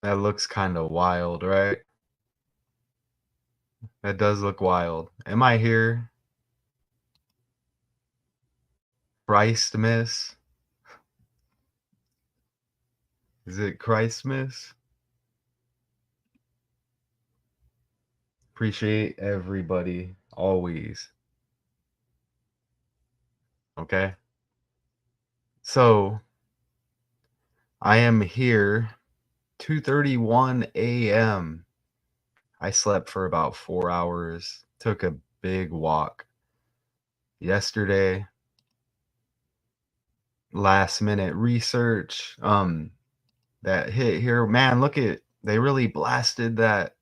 That looks kind of wild, right? That does look wild. Am I here? Christmas? Is it Christmas? Appreciate everybody always. Okay. So I am here 2:31 a.m. I slept for about 4 hours, took a big walk yesterday, last minute research. That hit here. Man, look at they really blasted that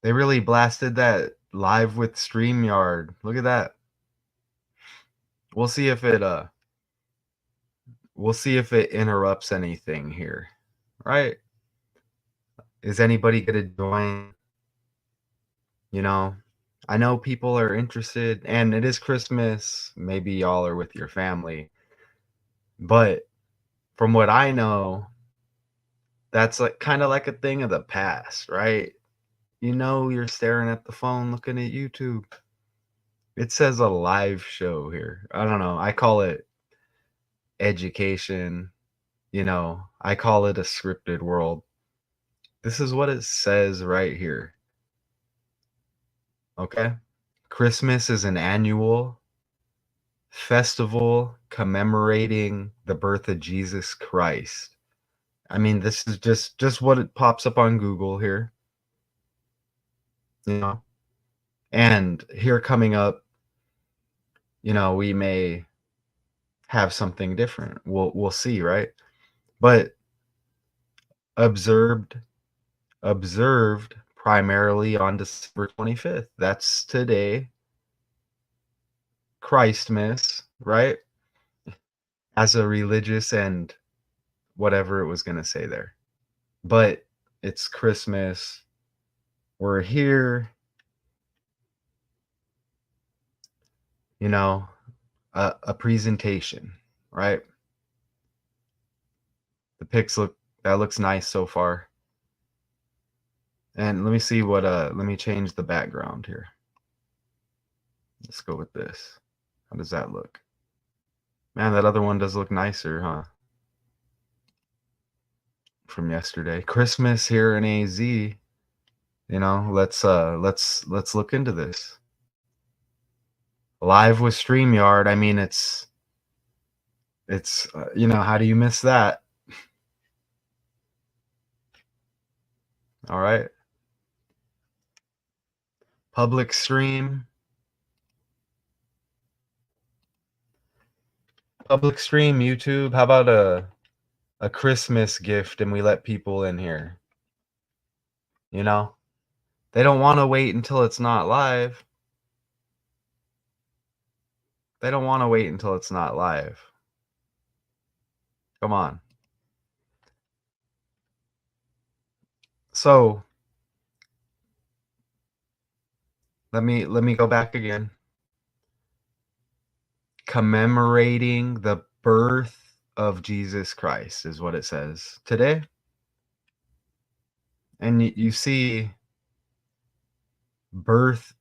live with StreamYard. Look at that. We'll see if it we'll see if it interrupts anything here. Right? Is anybody gonna join? You know, I know people are interested and it is Christmas. Maybe y'all are with your family. But from what I know, that's like kind of like a thing of the past, right? You know, you're staring at the phone looking at YouTube. It says a live show here. I don't know. I call it education. I call it a scripted world. This is what it says right here. Okay. Christmas is an annual festival commemorating the birth of Jesus Christ. I mean, this is just what it pops up on Google here, you know. And here coming up, we may have something different. We'll see, right? But observed observed primarily on December 25th. That's today, Christmas, right? As a religious and whatever it was going to say there. But it's Christmas. We're here, you know, a presentation, right? The pics looks nice so far. And let me see let me change the background here. Let's go with this. How does that look? Man, that other one does look nicer, huh? From yesterday. Christmas here in AZ. Let's look into this. Live with StreamYard. I mean, how do you miss that? All right. Public stream. Public stream YouTube. How about a Christmas gift and we let people in here? You know? They don't want to wait until it's not live. They don't want to wait until it's not live. Come on. So, let me go back again. Commemorating the birth of Jesus Christ is what it says today. And you see birth,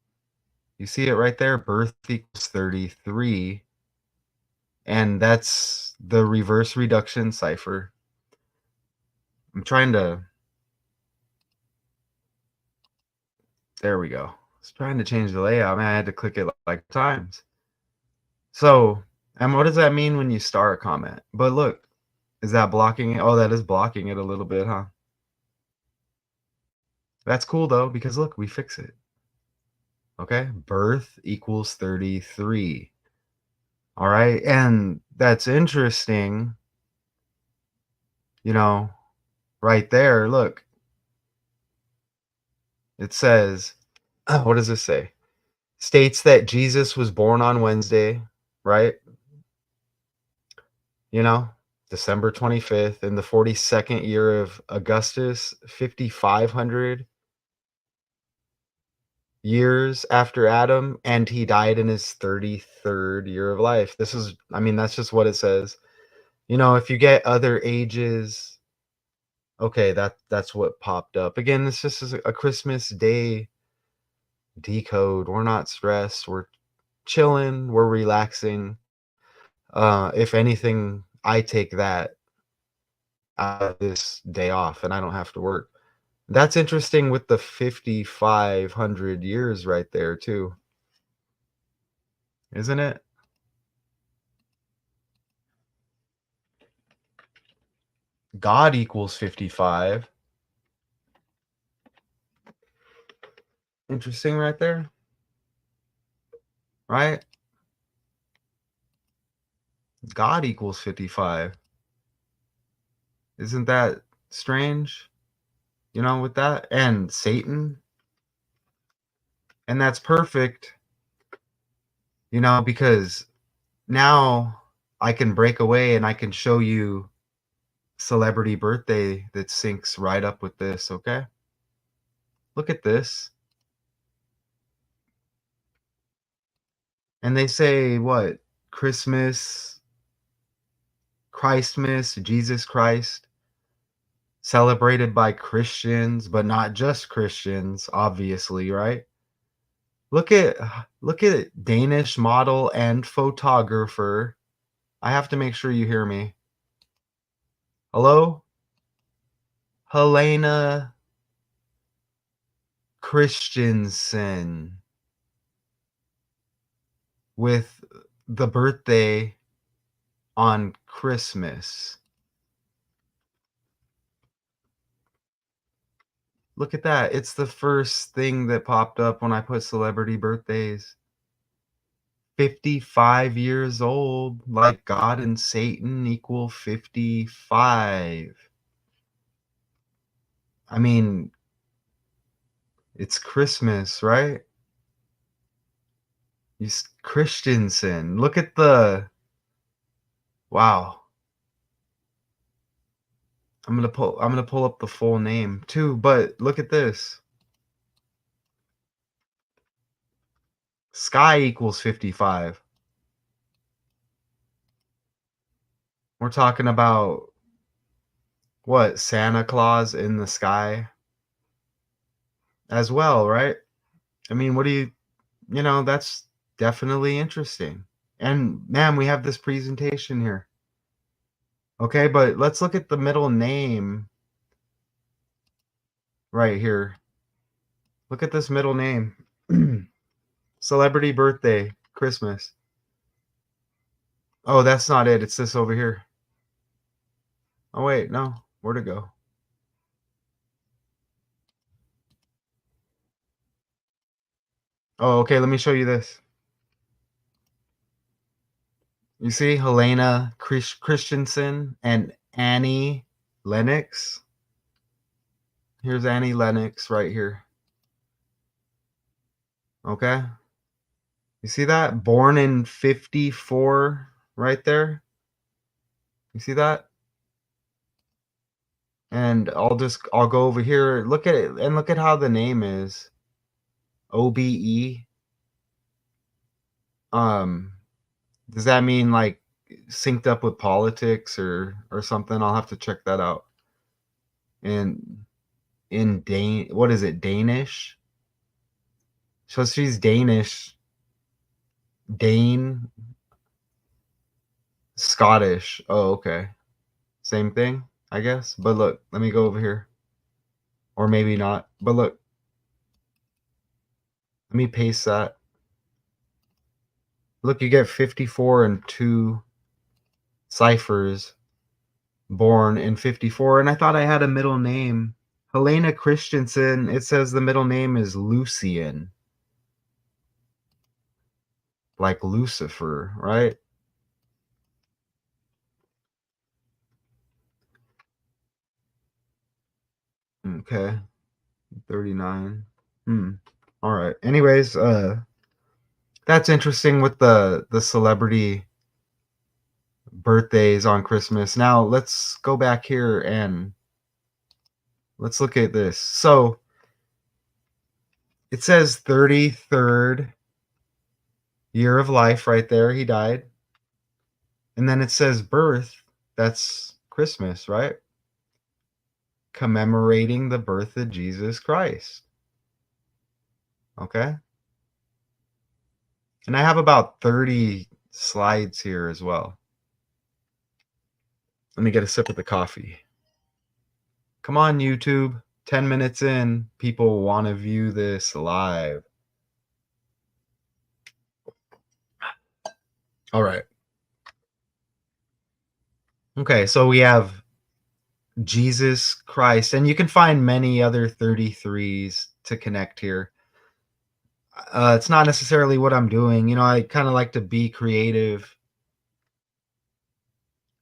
you see it right there, birth equals 33. And that's the reverse reduction cipher. I'm trying to, there we go. I was trying to change the layout. Man, I had to click it like times. So, and what does that mean when you star a comment? But look, is that blocking it? Oh, that is blocking it a little bit, huh? That's cool though, because look, we fix it. Okay, birth equals 33. All right, and that's interesting, right there. Look, it says, what does this say? States that Jesus was born on Wednesday, right? You know, December 25th in the 42nd year of Augustus, 5,500 years after Adam, and he died in his 33rd year of life. I mean, that's just what it says. If you get other ages, Okay, that's what popped up. Again, this just is a Christmas day decode. We're not stressed. We're chilling. We're relaxing. If anything, I take that out of this day off and I don't have to work. That's interesting with the 5,500 years right there too, isn't it? God equals 55. Interesting right there, right? God equals 55. Isn't that strange? With that? And Satan, and that's perfect, because now I can break away and I can show you celebrity birthday that syncs right up with this, okay? Look at this. And they say what? Christmas, Christmas, Jesus Christ, celebrated by Christians, but not just Christians, obviously, right? Look at Danish model and photographer. I have to make sure you hear me. Hello? Helena Christensen with the birthday on Christmas. Look at that. It's the first thing that popped up when I put celebrity birthdays. 55 years old, like God and Satan equal 55. I mean, it's Christmas, right? Christensen. Look at the wow. I'm gonna pull up the full name too, but look at this. Sky equals 55. We're talking about what? Santa Claus in the sky as well, right? I mean, what do that's definitely interesting. And man, we have this presentation here. Okay, but let's look at the middle name right here. Look at this middle name. Celebrity birthday, Christmas. Oh, that's not it. It's this over here. Oh, wait, no. Where'd it go? Oh, okay. Let me show you this. You see Helena Christensen and Annie Lennox. Here's Annie Lennox right here. Okay. You see that? Born in 54 right there. You see that? And I'll go over here. Look at it and look at how the name is. OBE. Um, does that mean like synced up with politics or something? I'll have to check that out. And in what is it? Danish? So she's Danish, Dane, Scottish. Oh, okay. Same thing, I guess. But look, let me go over here. Or maybe not. But look, let me paste that. Look, you get 54 and 2 ciphers born in 54. And I thought I had a middle name. Helena Christensen, it says the middle name is Lucian. Like Lucifer, right? Okay. 39. Hmm. All right. Anyways, that's interesting with the celebrity birthdays on Christmas. Now let's go back here and let's look at this. So it says 33rd year of life right there. He died. And then it says birth. That's Christmas, right? commemorating the birth of Jesus Christ. Okay? And I have about 30 slides here as well. Let me get a sip of the coffee. Come on, YouTube. 10 minutes in, people want to view this live. All right. Okay, so we have Jesus Christ, and you can find many other 33s to connect here. It's not necessarily what I'm doing. I kind of like to be creative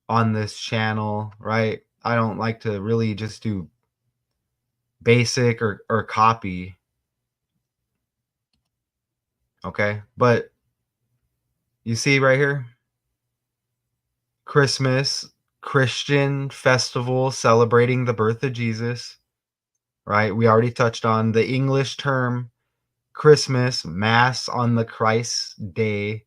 on this channel, right? I don't like to really just do basic or copy, okay? But you see right here, Christmas, Christian festival celebrating the birth of Jesus, right? We already touched on the English term Christmas, Mass on the Christ Day,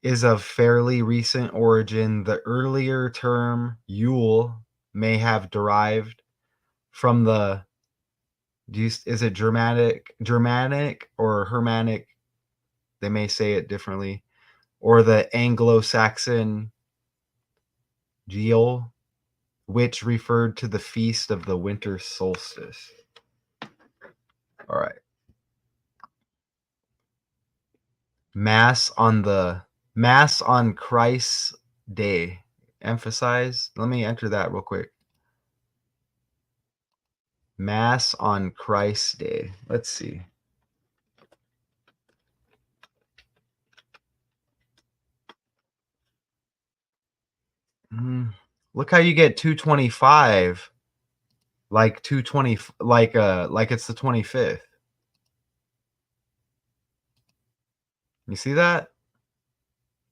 is of fairly recent origin. The earlier term Yule may have derived from the is it Germanic or Hermanic? They may say it differently, or the Anglo-Saxon Yule, which referred to the feast of the winter solstice. All right. Mass on Christ's Day. Emphasize. Let me enter that real quick. Mass on Christ's Day. Let's see. Look how you get 225 like 220 like it's the 25th. You see that?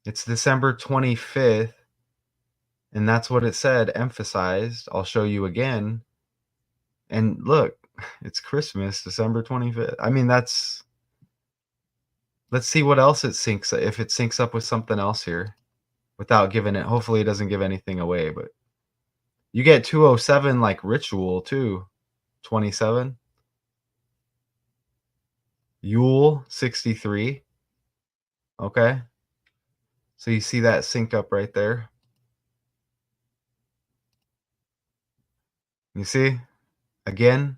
It's December 25th, and that's what it said, emphasized. I'll show you again. And look, it's Christmas, December 25th. I mean, let's see what else if it syncs up with something else here without giving it, hopefully it doesn't give anything away, but you get 207 like ritual too. 27. Yule 63. Okay. So you see that sync up right there. You see? Again,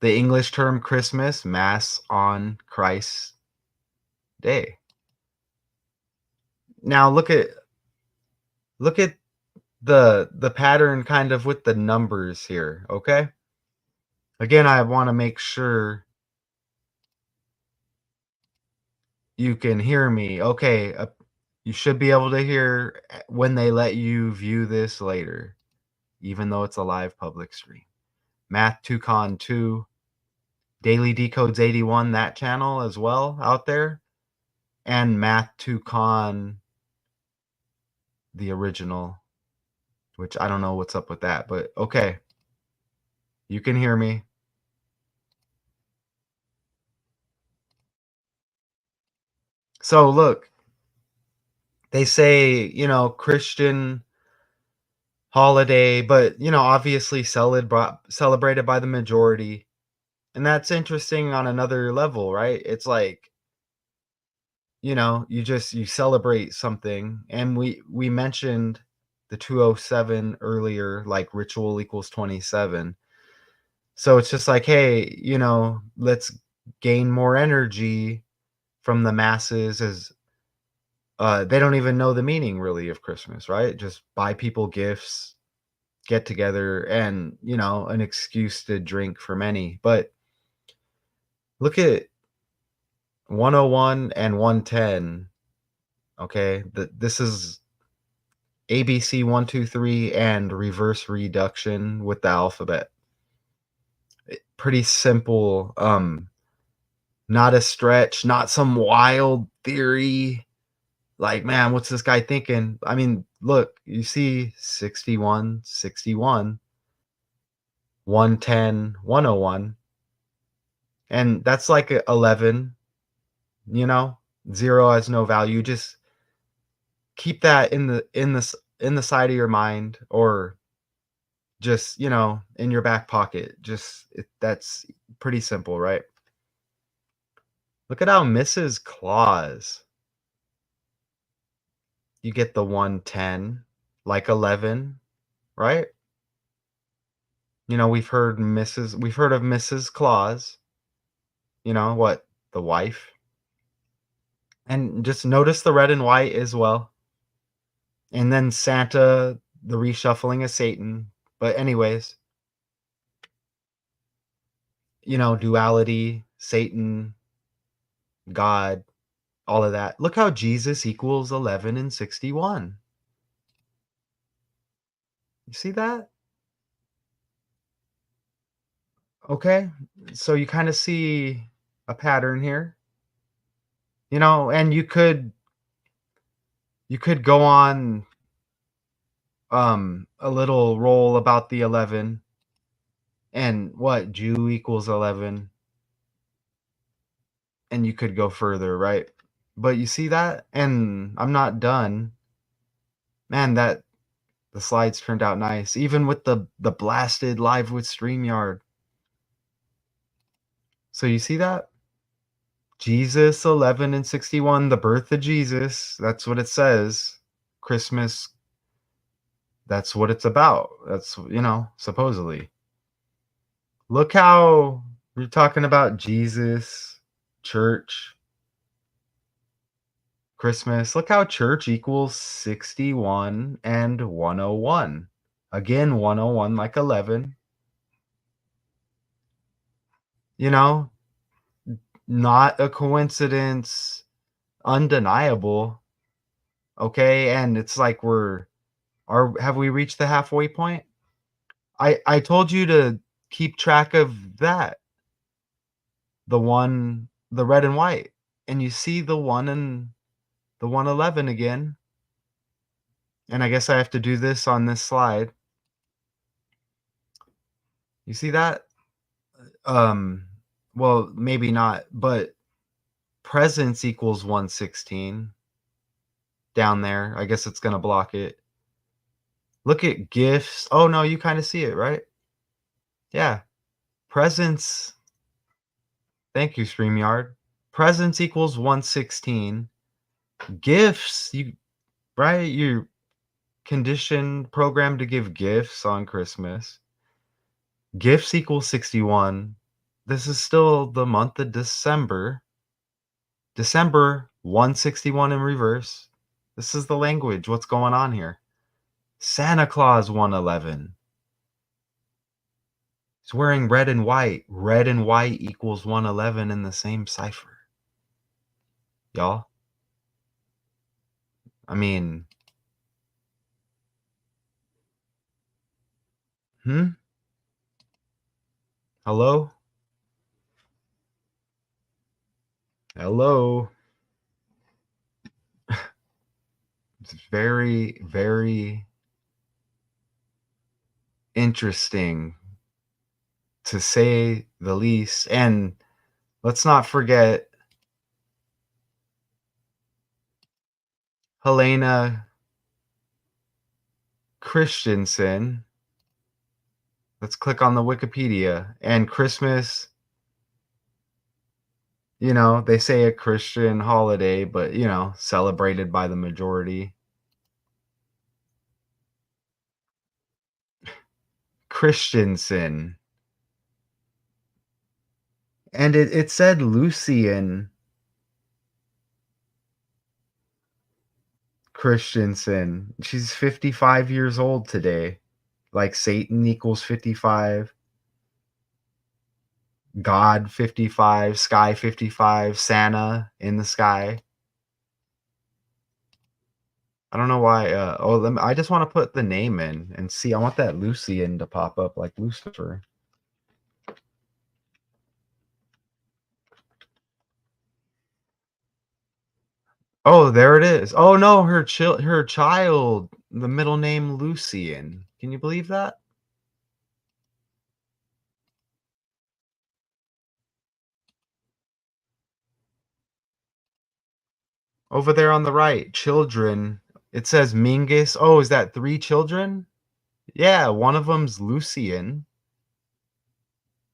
the English term Christmas, Mass on Christ's Day. Now look at the pattern kind of with the numbers here, okay? Again, I want to make sure you can hear me. Okay, you should be able to hear when they let you view this later, even though it's a live public stream. Math 2Con 2, Daily Decodes 81, that channel as well out there, and Math 2Con, the original, which I don't know what's up with that, but okay. You can hear me. So look, they say, Christian holiday, but obviously celebrated by the majority. And that's interesting on another level, right? It's like, you celebrate something. And we mentioned the 207 earlier, like ritual equals 27. So it's just like, hey, let's gain more energy from the masses as they don't even know the meaning really of Christmas, right? Just buy people gifts, get together, and an excuse to drink for many. But look at 101 and 110. Okay, this is ABC 123 and reverse reduction with the alphabet. Pretty simple. Not a stretch, not some wild theory. Like, man, what's this guy thinking? I mean, look, you see 61, 61, 110, 101, and that's like 11, 0 has no value. Just keep that in the side of your mind, or just, in your back pocket. That's pretty simple, right? Look at how Mrs. Claus, you get the 110, like 11, right? We've heard of Mrs. Claus, what? The wife. And just notice the red and white as well. And then Santa, the reshuffling of Satan. But anyways, duality, Satan, God, all of that. Look how Jesus equals 11 and 61. You see that? Okay. So you kind of see a pattern here. And you could go on a little roll about the 11 and what Jew equals 11, and you could go further, right? But you see that? And I'm not done. Man, that the slides turned out nice, even with the blasted live with StreamYard. So you see that? Jesus 11 and 61, the birth of Jesus. That's what it says. Christmas, that's what it's about. That's, supposedly. Look how we're talking about Jesus, church, Christmas. Look how church equals 61 and 101. Again, 101 like 11. You know, not a coincidence, undeniable. Okay, and it's like have we reached the halfway point? I told you to keep track of that, the red and white, and you see the 1 and the 111 again, and I guess I have to do this on this slide. You see that? Um, well, maybe not, but presence equals 116 down there. I guess it's gonna block it. Look at gifts. Oh, no, you kinda see it, right? Yeah. Presence, thank you, StreamYard. Presence equals 116. Gifts, right? You're conditioned, programmed to give gifts on Christmas. Gifts equals 61. This is still the month of December. December 161 in reverse. This is the language. What's going on here? Santa Claus 111. He's wearing red and white. Red and white equals 111 in the same cipher. Y'all? I mean, hmm? Hello? Hello? It's very, very interesting, to say the least. And let's not forget Helena Christensen. Let's click on the Wikipedia. And Christmas, they say a Christian holiday, but, celebrated by the majority. Christensen. And it said Lucian Christensen. She's 55 years old today. Like Satan equals 55, God 55, Sky 55, Santa in the sky. I don't know why. I just want to put the name in and see. I want that Lucian to pop up like Lucifer. Oh, there it is. Oh no, her child, the middle name Lucian. Can you believe that? Over there on the right, children. It says Mingus. Oh, is that 3 children? Yeah, one of them's Lucian,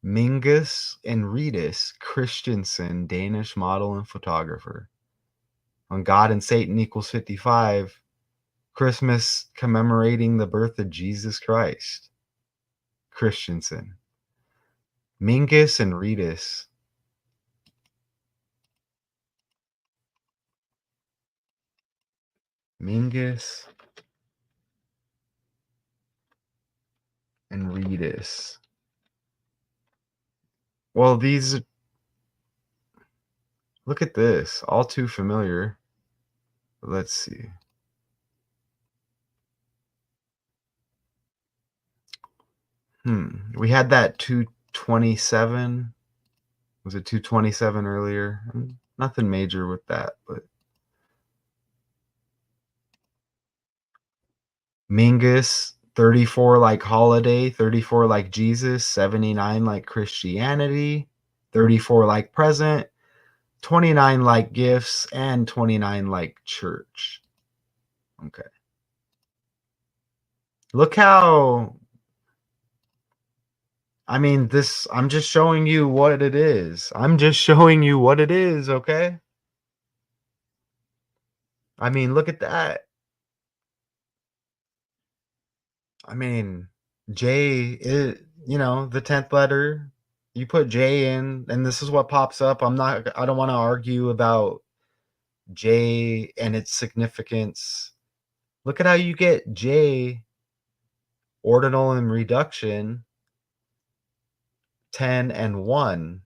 Mingus and Ritis Christensen, Danish model and photographer. On God and Satan equals 55, Christmas commemorating the birth of Jesus Christ. Christensen. Mingus and Ritis. Mingus and Ritis. Well, these look at this. All too familiar. Let's see. We had that 227. Was it 227 earlier? Nothing major with that, but Mingus, 34 like holiday, 34 like Jesus, 79 like Christianity, 34 like present, 29 like gifts, and 29 like church. Okay. Look how, I mean, this, I'm just showing you what it is. I'm just showing you what it is, okay? I mean, look at that. I mean, J is, the 10th letter. You put J in, and this is what pops up. I don't want to argue about J and its significance. Look at how you get J, ordinal and reduction, 10 and 1.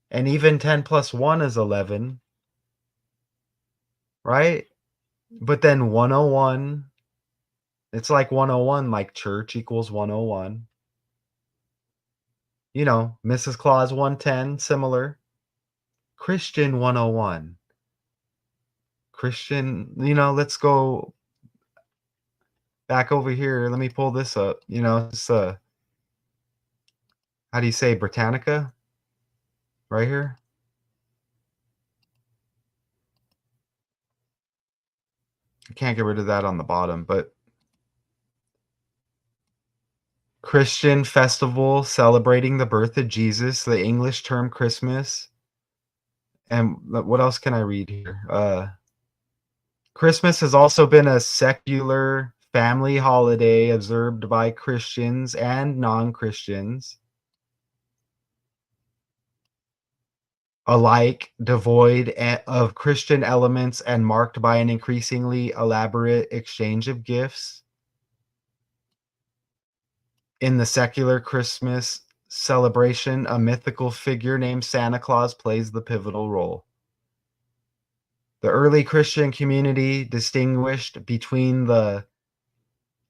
And even 10 plus 1 is 11, right? But then 101, it's like 101, like church equals 101. Mrs. Claus 110, similar. Christian 101. Christian, let's go back over here. Let me pull this up. It's how do you say Britannica? Right here. I can't get rid of that on the bottom, but Christian festival celebrating the birth of Jesus, the English term Christmas. And what else can I read here? Christmas has also been a secular family holiday observed by Christians and non-Christians alike, devoid of Christian elements and marked by an increasingly elaborate exchange of gifts. In the secular Christmas celebration, a mythical figure named Santa Claus plays the pivotal role. The early Christian community distinguished between the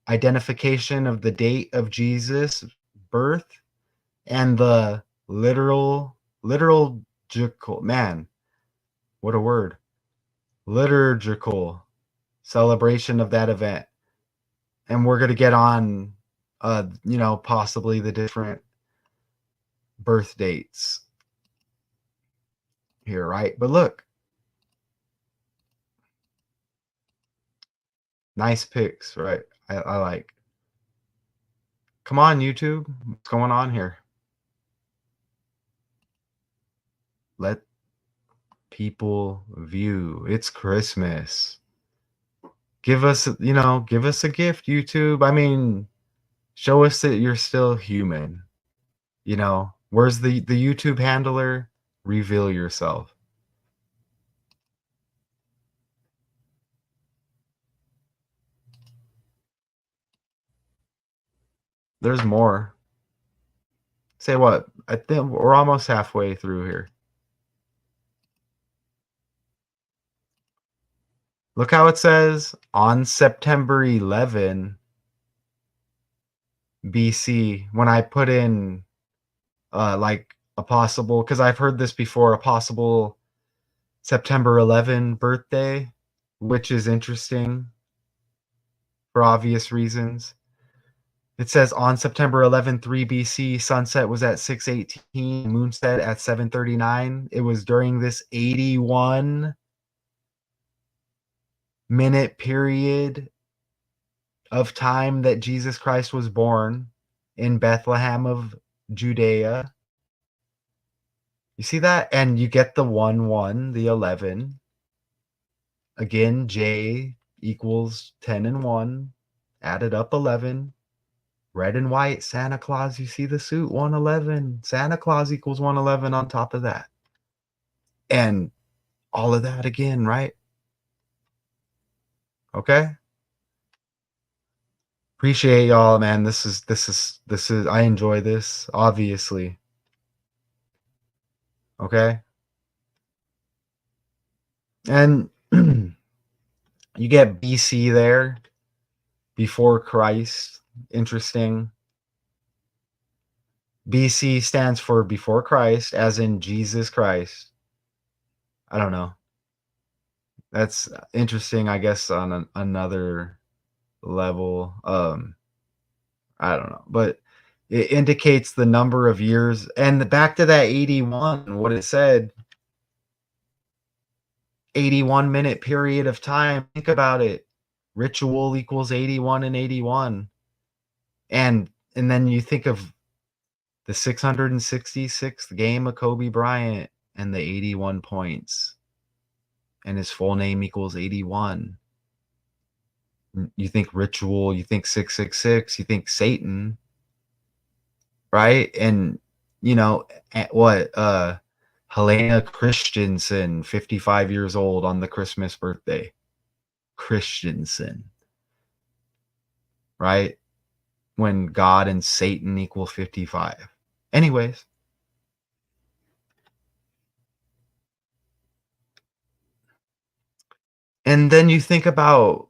identification of the date of Jesus' birth and the liturgical, man, what a word, liturgical celebration of that event. And we're going to get on, possibly the different birth dates here, right? But look, nice pics, right? I like. Come on, YouTube. What's going on here? Let people view. It's Christmas. Give us a gift, YouTube. I mean, show us that you're still human. Where's the YouTube handler? Reveal yourself. There's more. Say what? I think we're almost halfway through here. Look how it says on September 11 BC when I put in like a possible, because I've heard this before, a possible September 11 birthday, which is interesting for obvious reasons. It says on September 11, 3 BC, sunset was at 6:18, moonset at 7:39. It was during this 81-minute period of time that Jesus Christ was born in Bethlehem of Judea. You see that? And you get the 1, 1, the 11. Again, J equals 10 and 1, added up 11. Red and white, Santa Claus, you see the suit, 111. Santa Claus equals 111 on top of that. And all of that again, right? Okay? Appreciate y'all, man. This is I enjoy this, obviously. Okay? And you get BC there, before Christ. Interesting. BC stands for before Christ, as in Jesus Christ. I don't know. That's interesting, I guess, on another level. I don't know, but it indicates the number of years. And back to that 81, what it said, 81-minute period of time. Think about it. Ritual equals 81 and 81. And then you think of the 666th game of Kobe Bryant and the 81 points. And his full name equals 81. You think ritual, you think 666, you think Satan, right? And what Helena Christensen, 55 years old on the Christmas birthday. Christensen, right? When God and Satan equal 55. Anyways, and then you think about,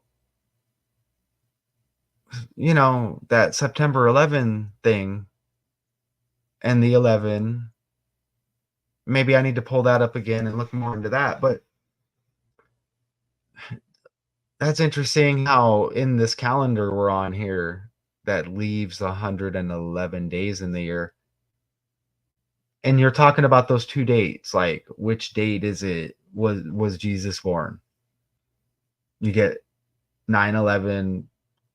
that September 11 thing and the 11. Maybe I need to pull that up again and look more into that, but that's interesting how in this calendar we're on here that leaves 111 days in the year. And you're talking about those two dates, like which date is it was Jesus born? You get 9/11,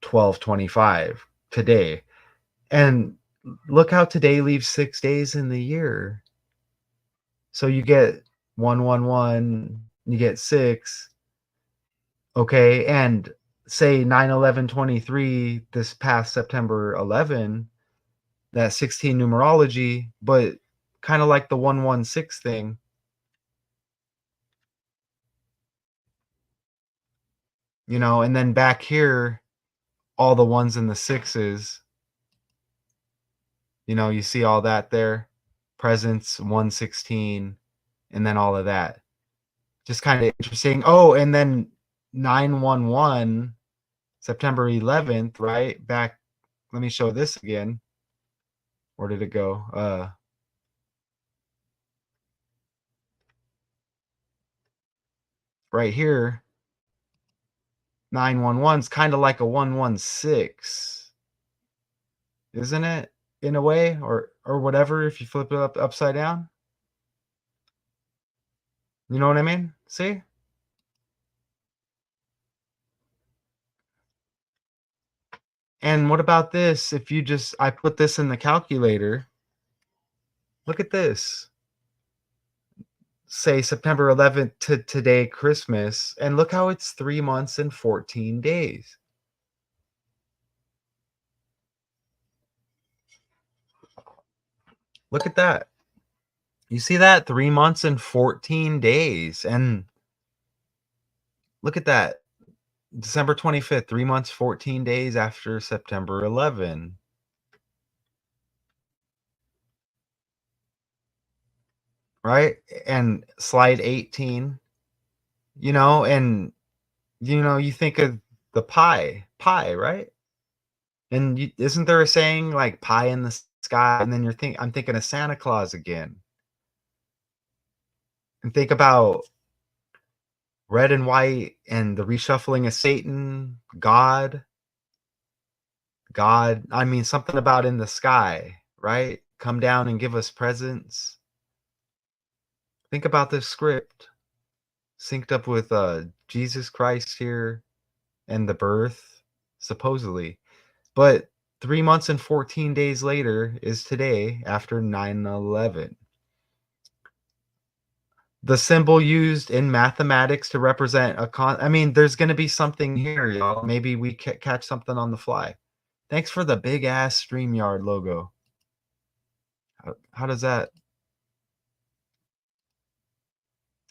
12/25 today. And look how today leaves 6 days in the year. So you get 111, you get 6. Okay, and say 9/11/23 this past September 11, that 16 numerology, but kind of like the 116 thing, and then back here, all the ones and the sixes, you see all that there. Presents 116, and then all of that. Just kind of interesting. Oh, and then 911, September 11th, right? Back, let me show this again. Where did it go? Right here, 911 is kind of like a 116, isn't it? In a way, or whatever, if you flip it upside down. You know what I mean? See? And what about this? If I put this in the calculator, look at this. Say September 11th to today, Christmas, and look how it's 3 months and 14 days. Look at that. You see that? 3 months and 14 days. And look at that. December 25th, 3 months, 14 days after September 11. Right? And slide 18, and you think of the pie, right? And isn't there a saying like pie in the sky? And then I'm thinking of Santa Claus again. And think about red and white and the reshuffling of Satan, God, I mean, something about in the sky, right? Come down and give us presents. Think about this script synced up with Jesus Christ here and the birth, supposedly. But 3 months and 14 days later is today after 9/11. The symbol used in mathematics to represent a I mean, there's gonna be something here, y'all. Maybe we catch something on the fly. Thanks for the big ass StreamYard logo. How does that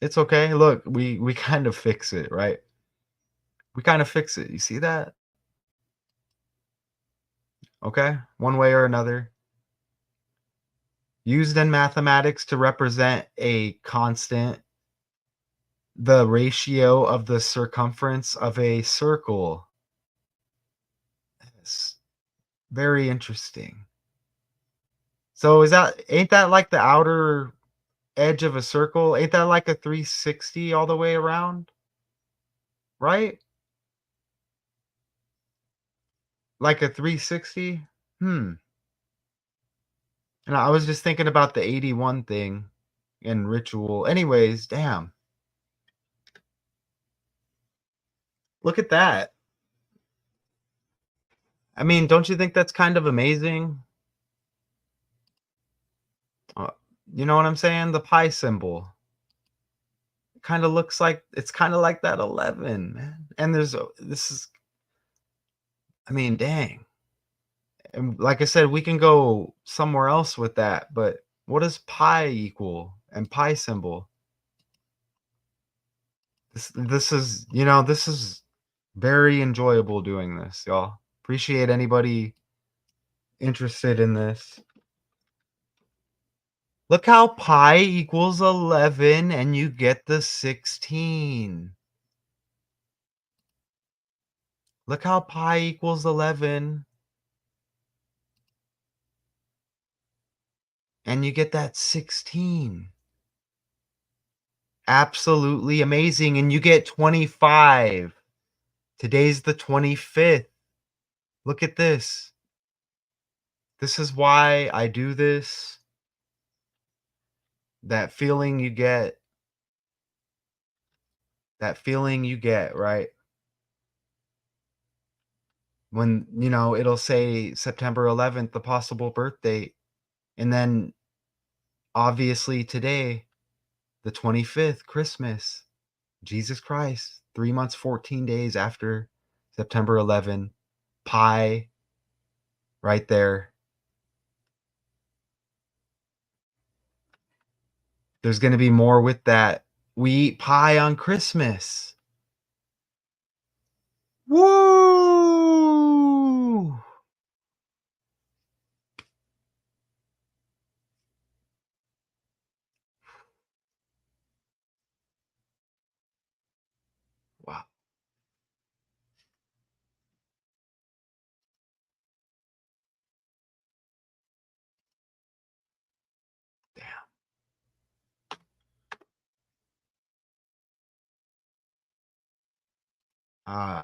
It's okay. Look, we kind of fix it, right? We kind of fix it. You see that? Okay? One way or another. Used in mathematics to represent a constant, the ratio of the circumference of a circle. It's very interesting. So is that ain't that like the outer edge of a circle? Ain't that like a 360 all the way around? Right? Like a 360? Hmm. And I was just thinking about the 81 thing and ritual. Anyways, damn. Look at that. I mean, don't you think that's kind of amazing? Uh, you know what I'm saying? The pi symbol kind of looks like it's kind of like that 11, man. And this is, I mean, dang. And like I said, we can go somewhere else with that, but what does pi equal and pi symbol? This is, this is very enjoyable doing this, y'all. Appreciate anybody interested in this. Look how pi equals 11 and you get the 16. Look how pi equals 11 and you get that 16. Absolutely amazing. And you get 25. Today's the 25th. Look at this. This is why I do this. That feeling you get, right? When, it'll say September 11th, the possible birth date. And then obviously today, the 25th, Christmas, Jesus Christ, 3 months, 14 days after September 11, pi right there. There's going to be more with that. We eat pie on Christmas. Woo! Wow. Damn.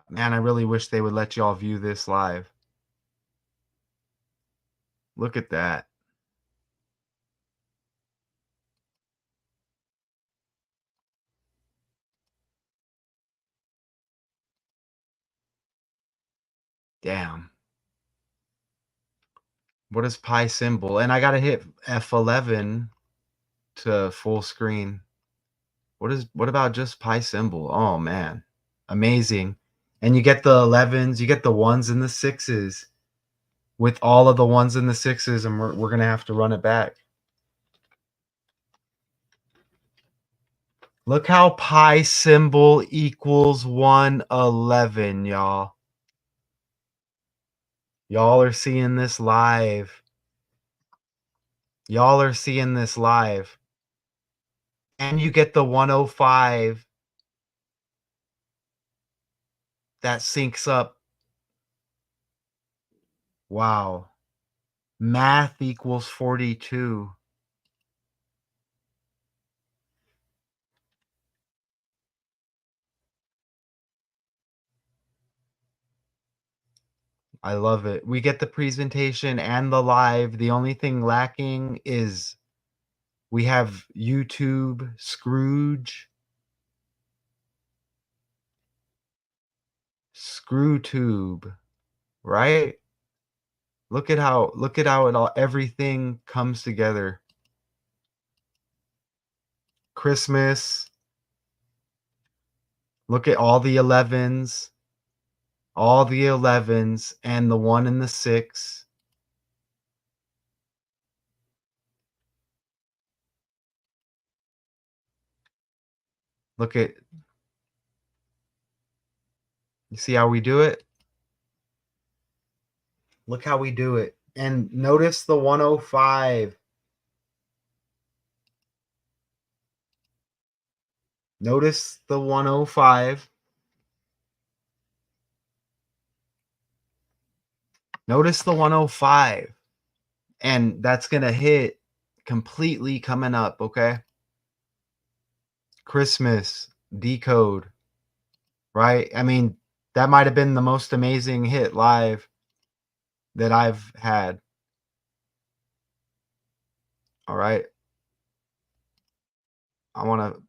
Man, I really wish they would let y'all view this live. Look at that. Damn. What is pi symbol? And I got to hit F11 to full screen. What about just pi symbol? Oh man. Amazing. And you get the 11s, you get the ones and the sixes with all of the ones and the sixes, and we're going to have to run it back. Look how pi symbol equals 111, y'all. Y'all are seeing this live. Y'all are seeing this live. And you get the 105 that syncs up. Wow. Math equals 42. I love it. We get the presentation and the live. The only thing lacking is we have YouTube Scrooge. ScrewTube. right? Look at how it all everything comes together. Christmas, look at all the 11s and the 1 and the 6. Look at you see how we do it? Look how we do it. And notice the 105. Notice the 105. Notice the 105. And that's going to hit completely coming up, okay? Christmas, decode, right? I mean, that might have been the most amazing hit live that I've had. All right. I want to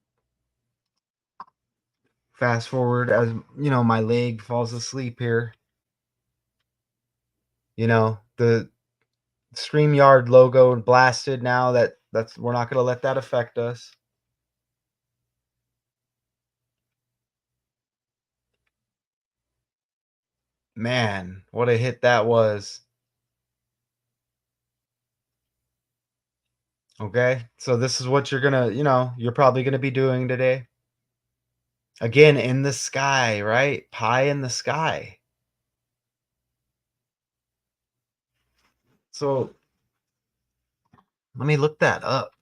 fast forward as my leg falls asleep here. The StreamYard logo blasted now. That's we're not going to let that affect us. Man, what a hit that was. Okay? So this is what you're probably going to be doing today. Again, in the sky, right? Pie in the sky. So let me look that up.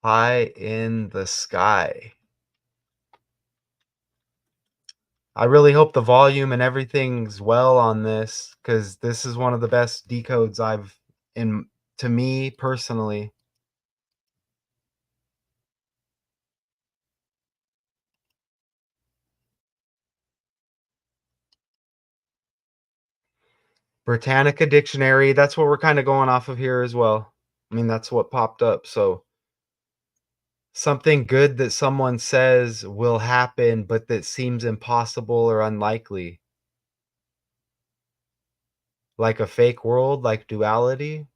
Pie in the sky. I really hope the volume and everything's well on this because this is one of the best decodes in to me personally. Britannica Dictionary, that's what we're kind of going off of here as well. I mean, that's what popped up. So something good that someone says will happen, but that seems impossible or unlikely. Like a fake world, like duality,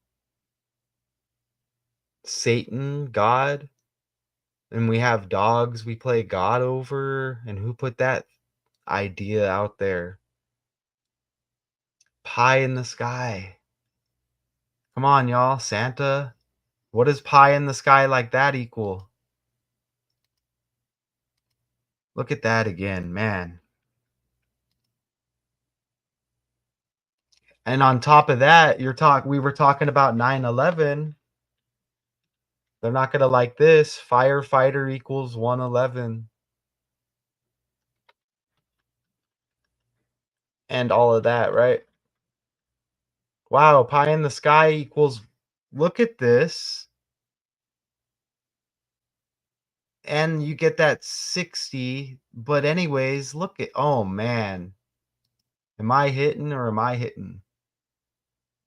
Satan, God, and we have dogs we play God over. And who put that idea out there? Pie in the sky. Come on, y'all. Santa. What does pie in the sky like that equal? Look at that again, man. And on top of that, we were talking about 9/11. They're not gonna like this. Firefighter equals 111 and all of that, right? Wow, pie in the sky equals look at this. And you get that 60. But anyways, look at oh man. Am I hitting or am I hitting?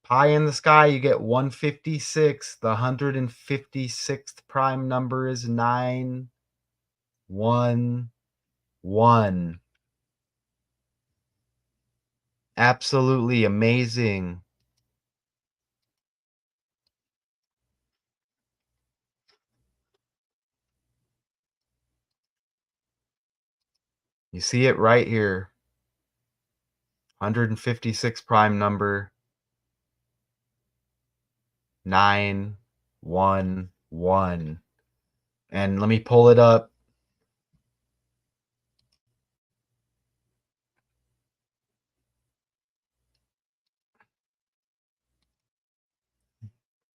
Pie in the sky, you get 156. The 156th prime number is 911. Absolutely amazing. You see it right here. 156 prime number 911. And let me pull it up.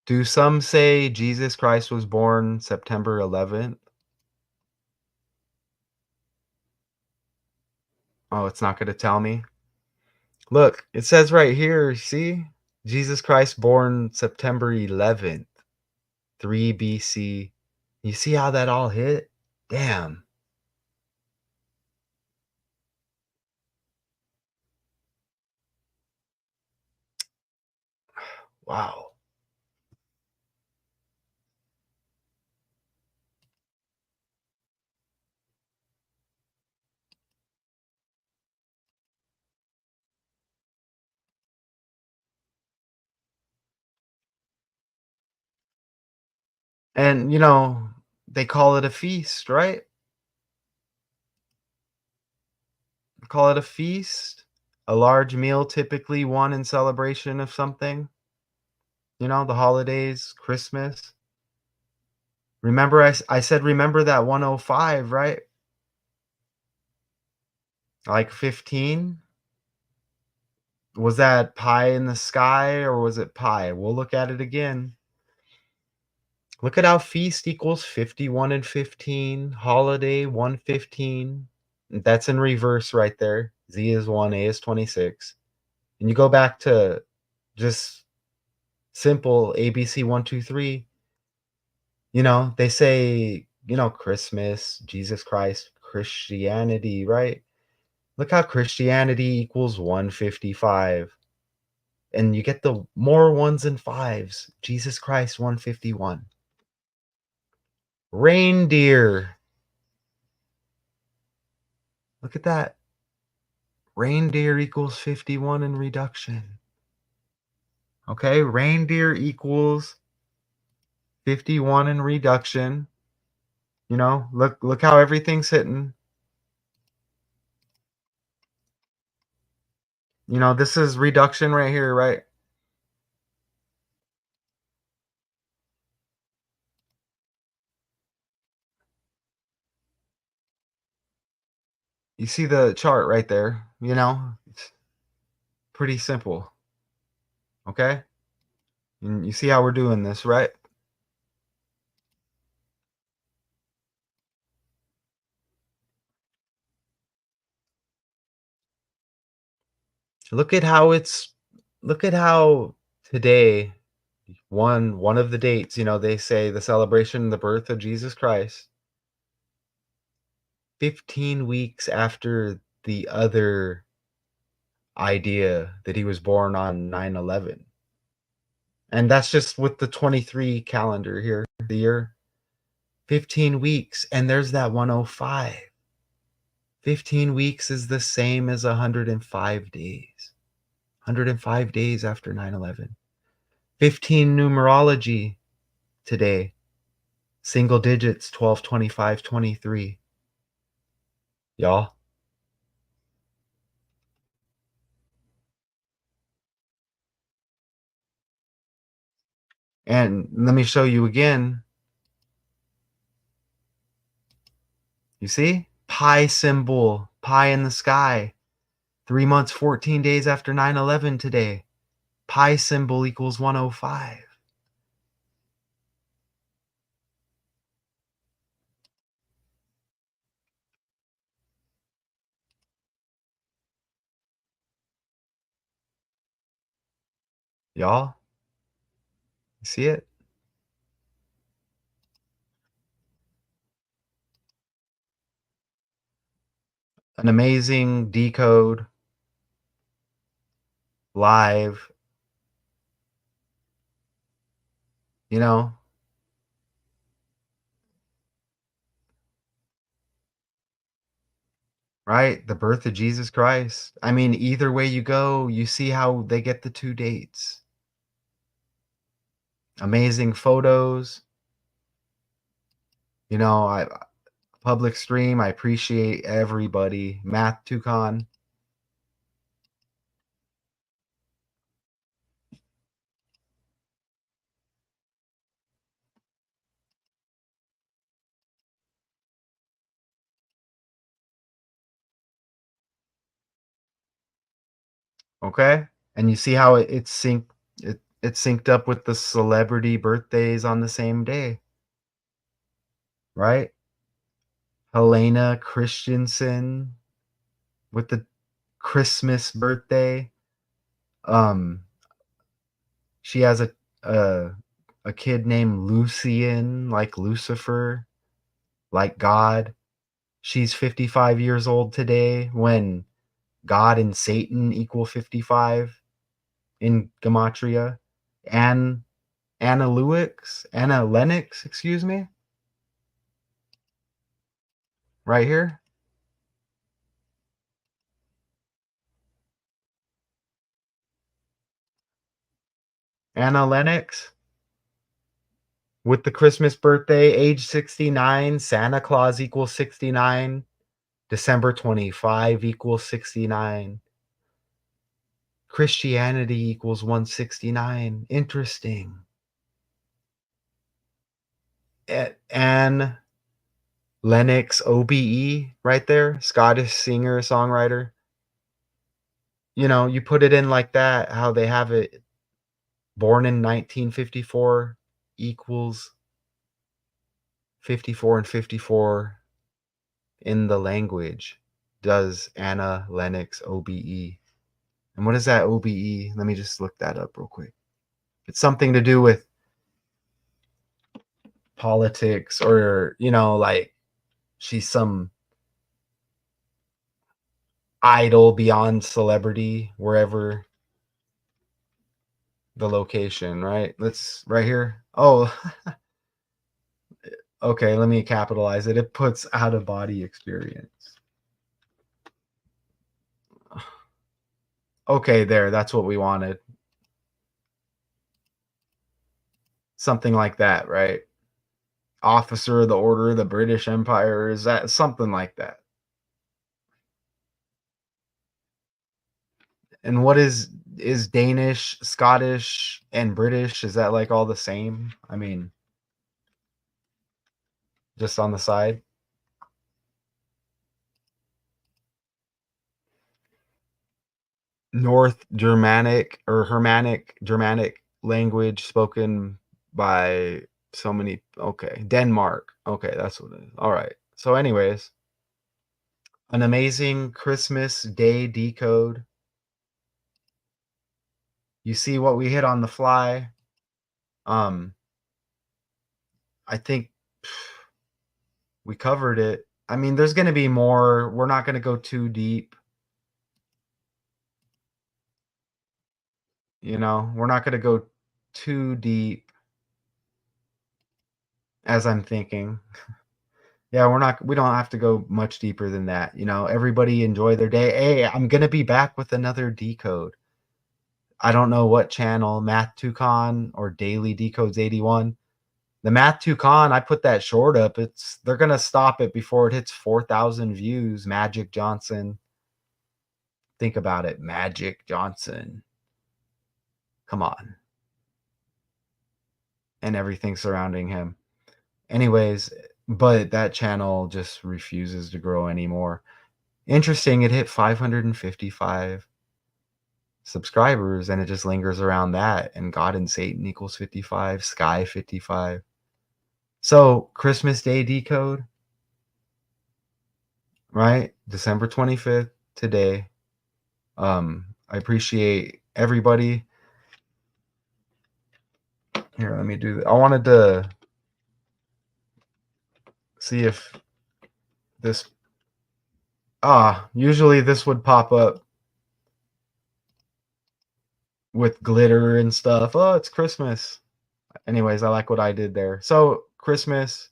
Do some say Jesus Christ was born September 11th? Oh, it's not going to tell me. Look, it says right here, see? Jesus Christ born September 11th, 3 BC. You see how that all hit? Damn. Wow. And, they call it a feast, right? Call it a feast, a large meal, typically one in celebration of something, the holidays, Christmas. Remember, I said, remember that 105, right? Like 15? Was that pie in the sky or was it pie? We'll look at it again. Look at how feast equals 51 and 15, holiday 115. That's in reverse right there. Z is 1, A is 26. And you go back to just simple ABC 1, 2, 3. They say, Christmas, Jesus Christ, Christianity, right? Look how Christianity equals 155. And you get the more ones and fives. Jesus Christ, 151. Reindeer. Look at that. Reindeer equals 51 in reduction. Okay, reindeer equals 51 in reduction. Look how everything's hitting. This is reduction right here, right? You see the chart right there, It's pretty simple, okay? And you see how we're doing this, right? Look at how it's look at how today, one of the dates, they say the celebration of the birth of Jesus Christ, 15 weeks after the other idea that he was born on 9/11. And that's just with the 23 calendar here, the year. 15 weeks, and there's that 105. 15 weeks is the same as 105 days. 105 days after 9/11. 15 numerology today. Single digits, 12, 25, 23. Y'all. And let me show you again. You see? Pi symbol, pie in the sky. 3 months, 14 days after 9/11 today. Pi symbol equals 105. Y'all, you see it? An amazing decode live, you know, right? The birth of Jesus Christ. I mean, either way you go, you see how they get the two dates. Amazing photos. I public stream. I appreciate everybody. Math Tucon. Okay? And you see how it's synced up with the celebrity birthdays on the same day, right? Helena Christensen with the Christmas birthday. Um, she has a a kid named Lucian, like Lucifer, like God. She's 55 years old today when God and Satan equal 55 in gematria. And Anna Lennox, excuse me, right here. Anna Lennox. With the Christmas birthday, age 69, Santa Claus equals 69, December 25 equals 69, Christianity equals 169. Interesting. And Lennox OBE right there, Scottish singer, songwriter. You know, you put it in like that, how they have it born in 1954 equals 54 and 54 in the language. Does Anna Lennox OBE. And what is that OBE? Let me just look that up real quick. It's something to do with politics or, like she's some idol beyond celebrity, wherever the location, right? Let's right here. Oh, okay, let me capitalize it. It puts out of body experience. Okay, there, that's what we wanted. Something like that, right? Officer of the Order of the British Empire, is that something like that? And what is Danish, Scottish, and British, is that like all the same? I mean, just on the side? North Germanic or Germanic language spoken by so many. Okay, Denmark. Okay, that's what it is. All right. So anyways, an amazing Christmas Day decode. You see what we hit on the fly. Um I think we covered it. I mean, there's going to be more. We're not going to go too deep. We're not going to go too deep as I'm thinking. Yeah, we don't have to go much deeper than that. Everybody enjoy their day. Hey, I'm going to be back with another decode. I don't know what channel, Math 2Con or Daily Decodes 81. The Math 2Con, I put that short up. They're going to stop it before it hits 4,000 views. Magic Johnson. Think about it, Magic Johnson. Come on. And everything surrounding him. Anyways, but that channel just refuses to grow anymore. Interesting, it hit 555 subscribers and it just lingers around that. And God and Satan equals 55, Sky 55. So, Christmas Day decode, right? December 25th, today. I appreciate everybody. Here, let me do that. I wanted to see if this usually this would pop up with glitter and stuff. Oh, it's Christmas. Anyways, I like what I did there. So, Christmas,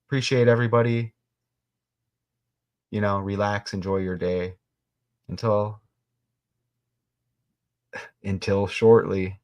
appreciate everybody. Relax, enjoy your day until shortly.